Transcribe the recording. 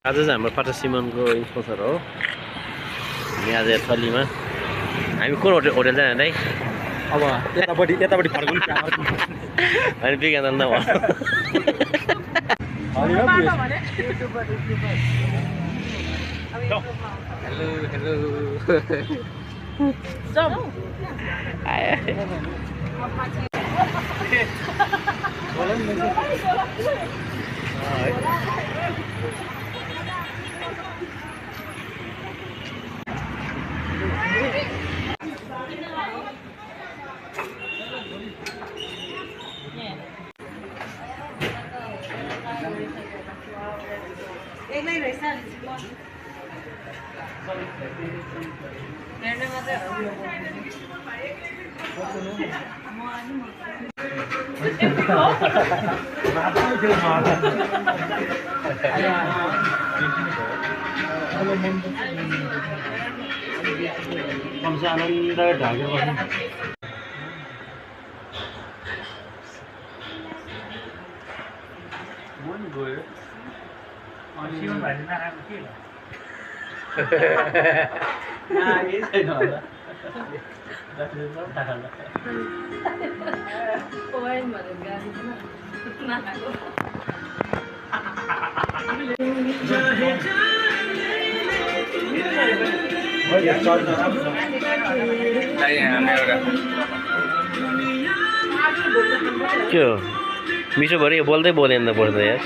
आज चाहिँ हाम्रो पाटा सिमनको स्पोन्सर हो। हामी आज थलीमा हामी कुन होटल जाने दाइ? अब यतापट्टि फर्कनु अनि विज्ञान न आनन्द ढाकेर बस्नु गयो अनि शिवन भाइले नखाएको के यही छैन होला के हो मिसो भरे बोल्दै बोलेन पर्छ यार।